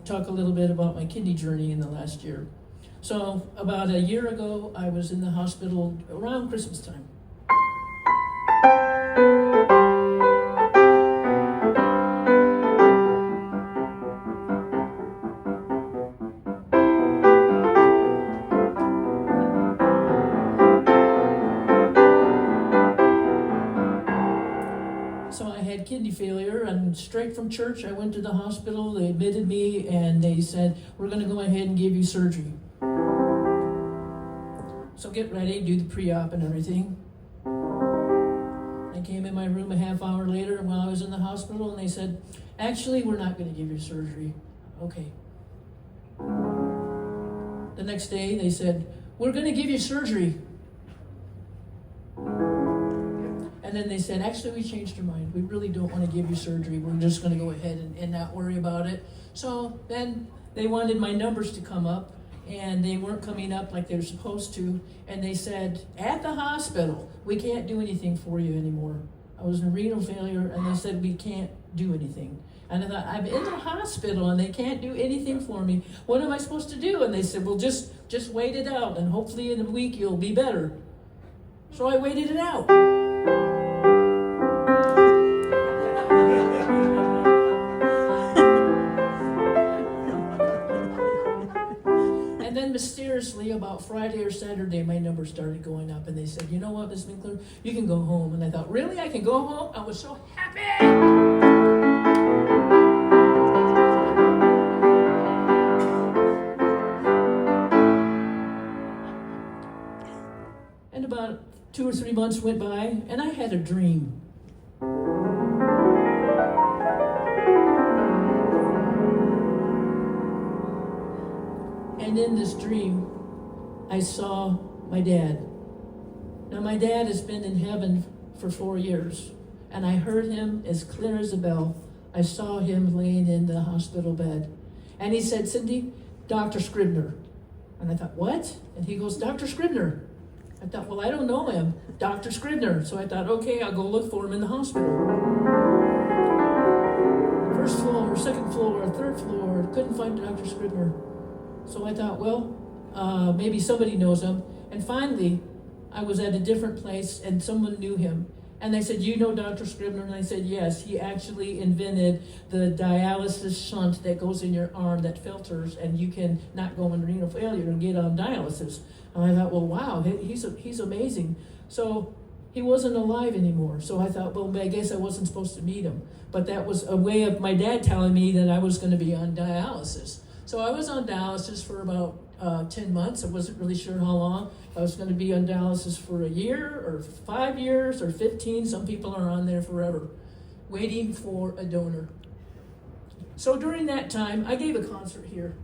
Talk a little bit about my kidney journey in the last year. So about a year ago, I was in the hospital around Christmas time. So I had kidney failure, and straight from church, I went to the hospital. They admitted me, and they said, we're going to go ahead and give you surgery. So get ready, do the pre-op and everything. I came in my room a half hour later while I was in the hospital, and they said, actually, we're not going to give you surgery. Okay. The next day, they said, we're going to give you surgery. And then they said, actually, we changed our mind. We really don't want to give you surgery. We're just going to go ahead and not worry about it. So then they wanted my numbers to come up, and they weren't coming up like they were supposed to. And they said, at the hospital, we can't do anything for you anymore. I was in renal failure, and they said, we can't do anything. And I thought, I'm in the hospital, and they can't do anything for me. What am I supposed to do? And they said, well, just wait it out, and hopefully in a week you'll be better. So I waited it out. And then mysteriously, about Friday or Saturday, my numbers started going up, and they said, you know what, Miss Minkler, you can go home. And I thought, really? I can go home? I was so happy! And about 2 or 3 months went by, and I had a dream. And in this dream, I saw my dad. Now, my dad has been in heaven for 4 years, and I heard him as clear as a bell. I saw him laying in the hospital bed. And he said, Cindy, Dr. Scribner. And I thought, what? And he goes, Dr. Scribner. I thought, well, I don't know him. Dr. Scribner. So I thought, okay, I'll go look for him in the hospital. First floor, second floor, third floor, couldn't find Dr. Scribner. So I thought, well, maybe somebody knows him. And finally, I was at a different place, and someone knew him. And they said, you know Dr. Scribner? And I said, yes. He actually invented the dialysis shunt that goes in your arm that filters, and you can not go in renal failure and get on dialysis. And I thought, well, wow, he's amazing. So he wasn't alive anymore. So I thought, well, I guess I wasn't supposed to meet him. But that was a way of my dad telling me that I was going to be on dialysis. So I was on dialysis for about 10 months. I wasn't really sure how long. I was going to be on dialysis for a year or 5 years or 15. Some people are on there forever, waiting for a donor. So during that time, I gave a concert here.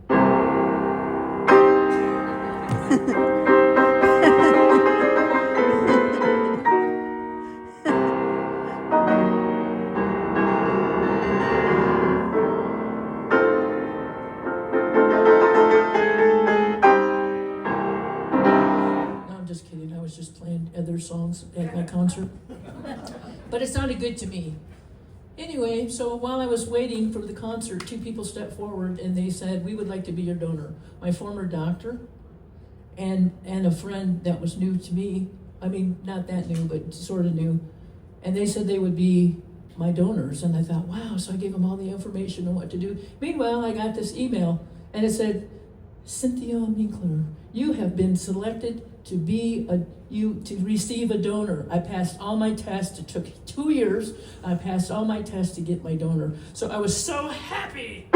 Just playing other songs at my concert. But it sounded good to me. Anyway, so while I was waiting for the concert, 2 people stepped forward and they said, we would like to be your donor. My former doctor and a friend that was new to me. I mean, not that new, but sort of new. And they said they would be my donors. And I thought, wow, so I gave them all the information on what to do. Meanwhile, I got this email and it said, Cynthia Minkler, you have been selected to receive a donor. I passed all my tests. It took 2 years. I passed all my tests to get my donor. So I was so happy.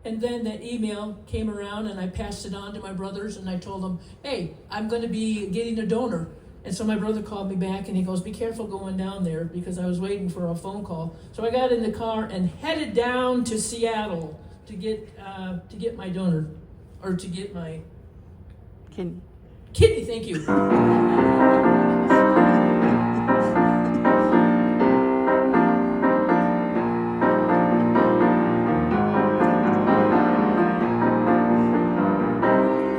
And then that email came around, and I passed it on to my brothers, and I told them, hey, I'm going to be getting a donor. And so my brother called me back, and he goes, be careful going down there, because I was waiting for a phone call. So I got in the car and headed down to Seattle to get my donor, or to get my kidney. Thank you. I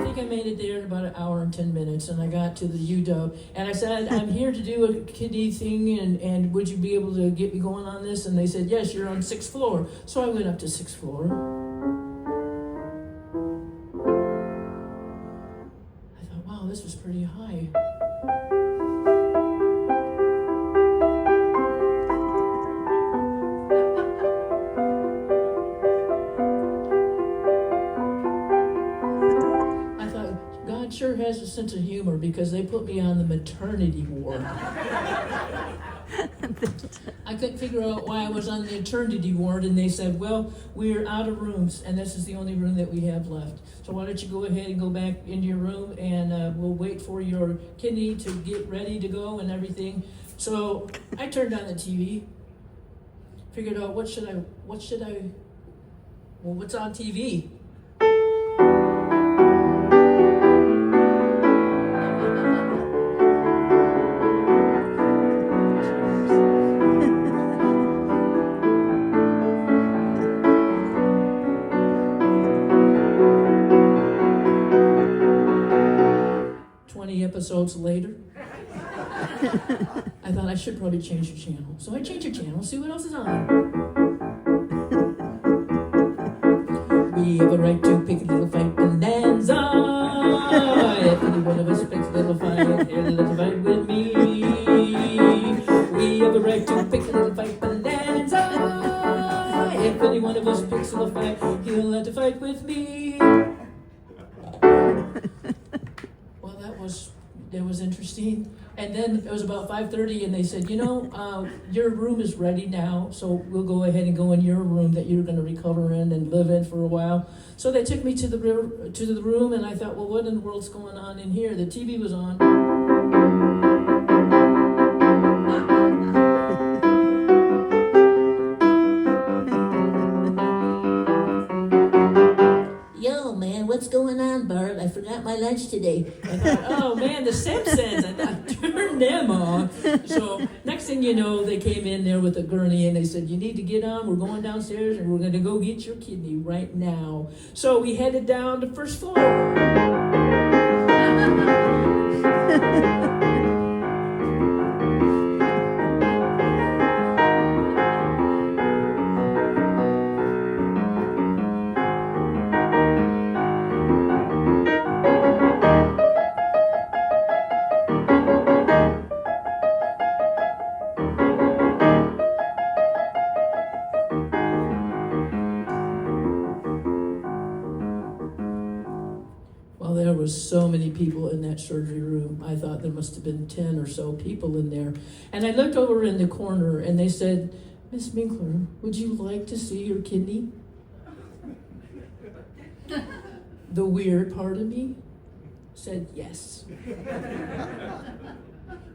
think I made it there in about an hour and 10 minutes, and I got to the UW and I said, I'm here to do a kidney thing, and would you be able to get me going on this? And they said, yes, you're on 6th floor. So I went up to 6th floor. I thought, wow, this was pretty high. Sure has a sense of humor, because they put me on the maternity ward. I couldn't figure out why I was on the maternity ward, and they said, well, we're out of rooms, and this is the only room that we have left. So why don't you go ahead and go back into your room, and we'll wait for your kidney to get ready to go and everything. So I turned on the TV, figured out what's on TV? Episodes later, I thought I should probably change the channel. So I changed the channel, see what else is on. We have a right to pick a little fight bonanza. If any one of us picks a little fight, a little fight with me. We have a right to pick a little fight bonanza. If any one of us picks a little fight, he'll have to fight with me. Well, that was interesting. And then it was about 5:30, and they said, your room is ready now, so we'll go ahead and go in your room that you're going to recover in and live in for a while. So they took me to the room, and I thought, well, what in the world's going on in here? The TV was on. What's going on, Barb? I forgot my lunch today. I thought, oh man, the Simpsons. I thought, turn them on. So next thing you know, they came in there with a gurney, and they said, you need to get on. We're going downstairs, and we're going to go get your kidney right now. So we headed down to 1st floor. There was so many people in that surgery room. I thought there must have been 10 or so people in there. And I looked over in the corner, and they said, Miss Minkler, would you like to see your kidney? The weird part of me said yes.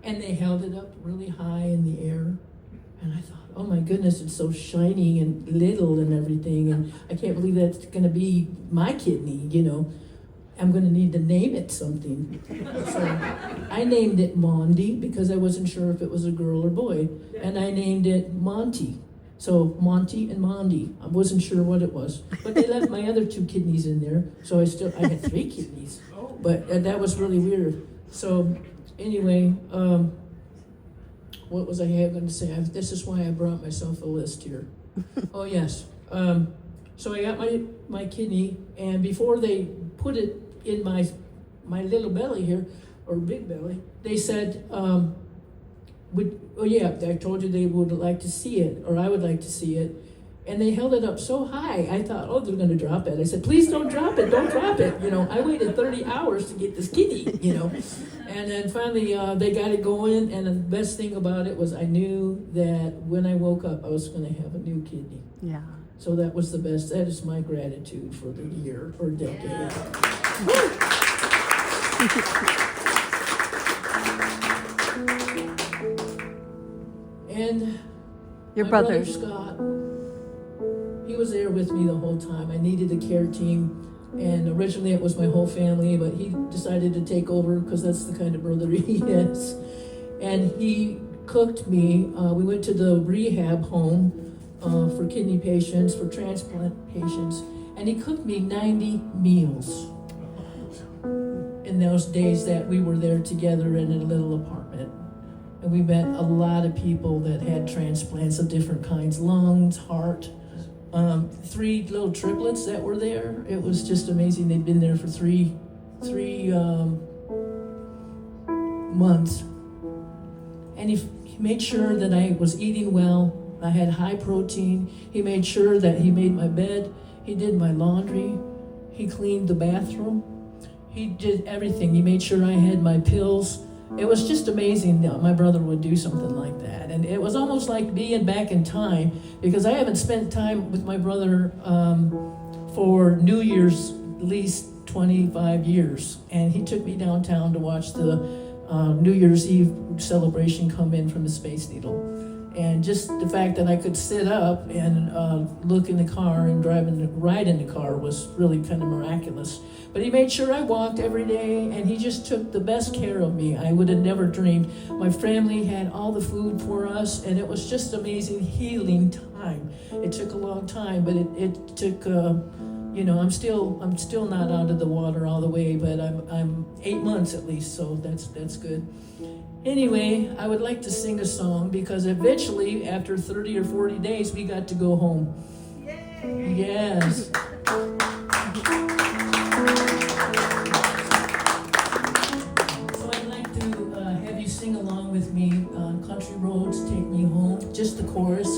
And they held it up really high in the air. And I thought, oh my goodness, it's so shiny and little and everything. And I can't believe that's going to be my kidney, I'm going to need to name it something. So I named it Mondi because I wasn't sure if it was a girl or boy. And I named it Monty. So Monty and Mondi. I wasn't sure what it was. But they left my other 2 kidneys in there. So I had 3 kidneys. But that was really weird. So anyway, what was I going to say? This is why I brought myself a list here. Oh, yes. So I got my kidney, and before they put it in my little belly here, or big belly, they said, I told you they would like to see it, or I would like to see it. And they held it up so high, I thought, oh, they're going to drop it. I said, please don't drop it, don't drop it. I waited 30 hours to get this kidney, And then finally, they got it going, and the best thing about it was I knew that when I woke up, I was going to have a new kidney. Yeah. So that was the best. That is my gratitude for the year or decade. Yeah. And your my brother Scott, he was there with me the whole time. I needed a care team, and originally it was my whole family, but he decided to take over because that's the kind of brother he is. And he cooked me. We went to the rehab home for kidney patients, for transplant patients, and he cooked me 90 meals in in those days that we were there together in a little apartment. And we met a lot of people that had transplants of different kinds, lungs, heart. 3 little triplets that were there. It was just amazing. They'd been there for three months. And he made sure that I was eating well. I had high protein. He made sure that he made my bed. He did my laundry. He cleaned the bathroom. He did everything. He made sure I had my pills. It was just amazing that my brother would do something like that. And it was almost like being back in time, because I haven't spent time with my brother for New Year's at least 25 years. And he took me downtown to watch the New Year's Eve celebration come in from the Space Needle. And just the fact that I could sit up and look in the car and ride in the car was really kind of miraculous. But he made sure I walked every day, and he just took the best care of me. I would have never dreamed. My family had all the food for us, and it was just amazing healing time. It took a long time, but it took. I'm still not out of the water all the way, but I'm 8 months at least, so that's good. Anyway, I would like to sing a song, because eventually, after 30 or 40 days, we got to go home. Yay! Yes. So I'd like to have you sing along with me on Country Roads, Take Me Home, just the chorus.